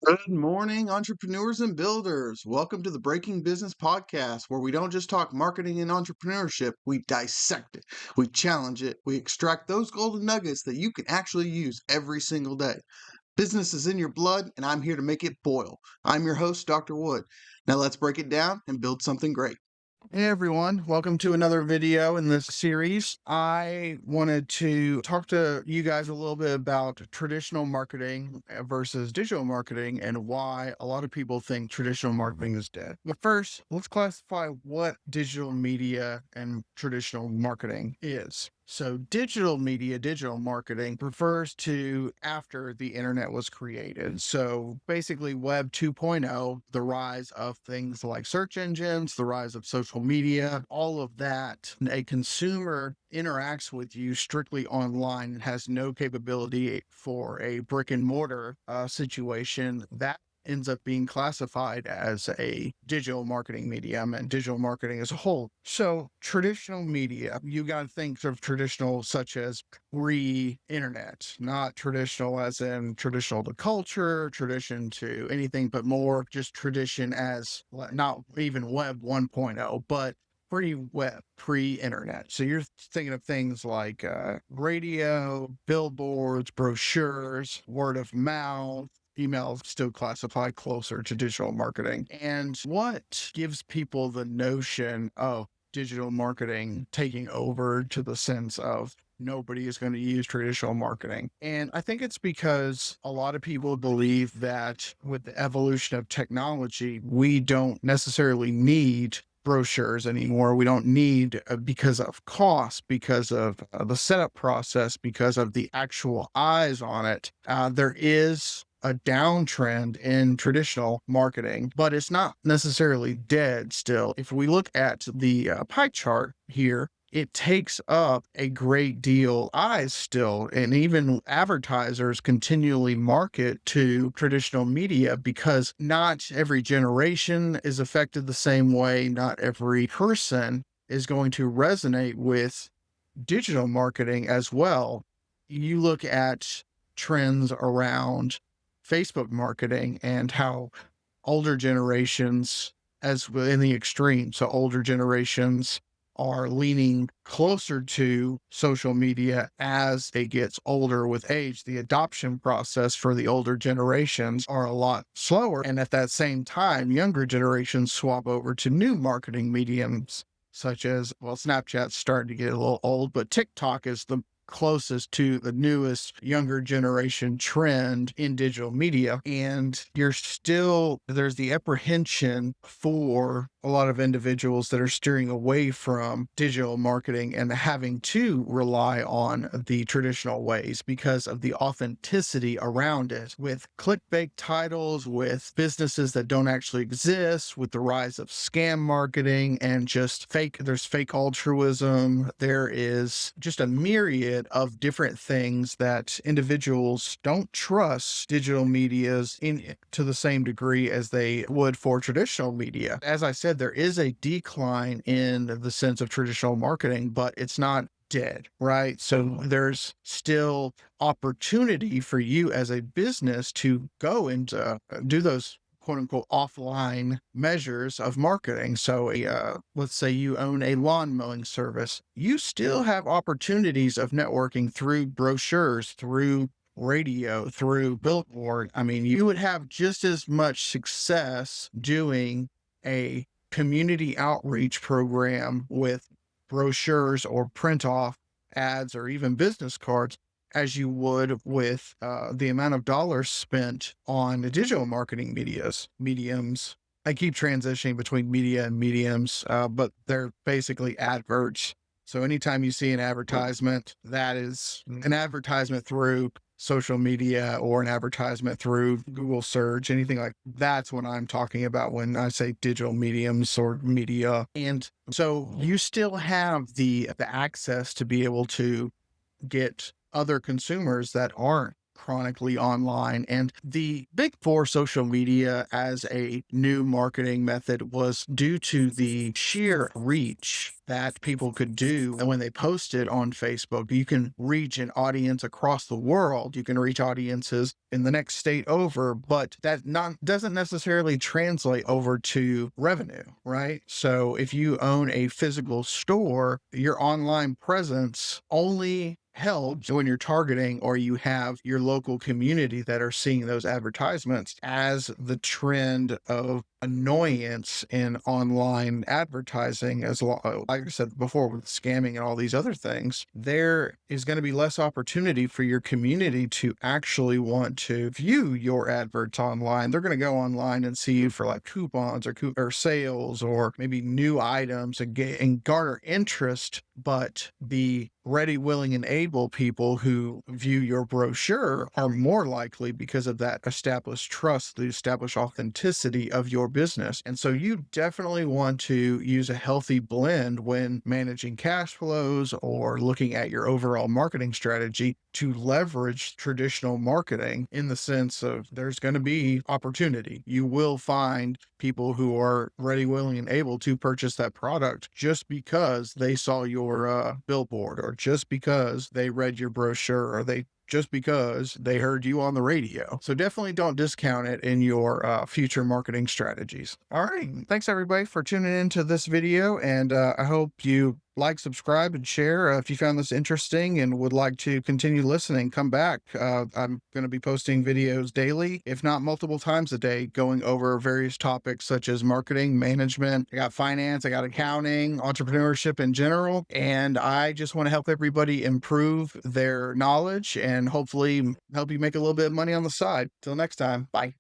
Good morning, entrepreneurs and builders. Welcome to the Breaking Business Podcast, where we don't just talk marketing and entrepreneurship, we dissect it, we challenge it, we extract those golden nuggets that you can actually use every single day. Business is in your blood, and I'm here to make it boil. I'm your host, Dr. Wood. Now let's break it down and build something great. Hey everyone, welcome to another video in this series. I wanted to talk to you guys a little bit about traditional marketing versus digital marketing and why a lot of people think traditional marketing is dead. But first, let's classify what digital media and traditional marketing is. So digital media, digital marketing refers to after the internet was created. So basically Web 2.0, the rise of things like search engines, the rise of social media, all of that. A consumer interacts with you strictly online and has no capability for a brick and mortar situation. That ends up being classified as a digital marketing medium and digital marketing as a whole. So traditional media, you got to think of traditional such as pre-internet, not traditional as in traditional to culture, tradition to anything, but more just tradition as not even Web 1.0, but pre-web, pre-internet. So you're thinking of things like radio, billboards, brochures, word of mouth, emails still classified closer to digital marketing. And what gives people the notion of digital marketing taking over to the sense of nobody is going to use traditional marketing? And I think it's because a lot of people believe that with the evolution of technology, we don't necessarily need brochures anymore. We don't need because of cost, because of the setup process, because of the actual eyes on it. There is a downtrend in traditional marketing, but it's not necessarily dead still. If we look at the pie chart here, it takes up a great deal eyes still, and even advertisers continually market to traditional media because not every generation is affected the same way. Not every person is going to resonate with digital marketing as well. You look at trends around Facebook marketing and how older generations, as in the extreme, so older generations are leaning closer to social media as it gets older with age. The adoption process for the older generations are a lot slower. And at that same time, younger generations swap over to new marketing mediums such as, well, Snapchat's starting to get a little old, but TikTok is the closest to the newest younger generation trend in digital media. And there's the apprehension for a lot of individuals that are steering away from digital marketing and having to rely on the traditional ways because of the authenticity around it, with clickbait titles, with businesses that don't actually exist, with the rise of scam marketing and there's fake altruism. There is just a myriad of different things that individuals don't trust digital medias in to the same degree as they would for traditional media. As I said, there is a decline in the sense of traditional marketing, but it's not dead, right? So there's still opportunity for you as a business to go and do those quote unquote offline measures of marketing. So let's say you own a lawn mowing service. You still have opportunities of networking through brochures, through radio, through billboard. I mean, you would have just as much success doing a community outreach program with brochures or print off ads or even business cards as you would with the amount of dollars spent on the digital marketing mediums. I keep transitioning between media and mediums, but they're basically adverts. So anytime you see an advertisement, that is an advertisement through social media or an advertisement through Google search, anything like that's what I'm talking about when I say digital mediums or media. And so you still have the access to be able to get other consumers that aren't electronically online. And the big for social media as a new marketing method was due to the sheer reach that people could do. And when they posted on Facebook, you can reach an audience across the world. You can reach audiences in the next state over, but that doesn't necessarily translate over to revenue, right? So if you own a physical store, your online presence only helps when you're targeting or you have your local community that are seeing those advertisements. As the trend of annoyance in online advertising, like I said before, with scamming and all these other things, there is going to be less opportunity for your community to actually want to view your adverts online. They're going to go online and see you for like coupons or sales or maybe new items and garner interest, but the ready, willing, and able people who view your brochure are more likely because of that established trust, the established authenticity of your business. And so you definitely want to use a healthy blend when managing cash flows or looking at your overall marketing strategy to leverage traditional marketing in the sense of there's going to be opportunity. You will find people who are ready, willing, and able to purchase that product just because they saw your billboard, or just because they read your brochure, or just because they heard you on the radio. So definitely don't discount it in your future marketing strategies. All right. Thanks everybody for tuning into this video. And I hope you like, subscribe, and share. If you found this interesting and would like to continue listening, come back. I'm going to be posting videos daily, if not multiple times a day, going over various topics such as marketing, management. I got finance, I got accounting, entrepreneurship in general. And I just want to help everybody improve their knowledge and hopefully help you make a little bit of money on the side. Till next time, bye.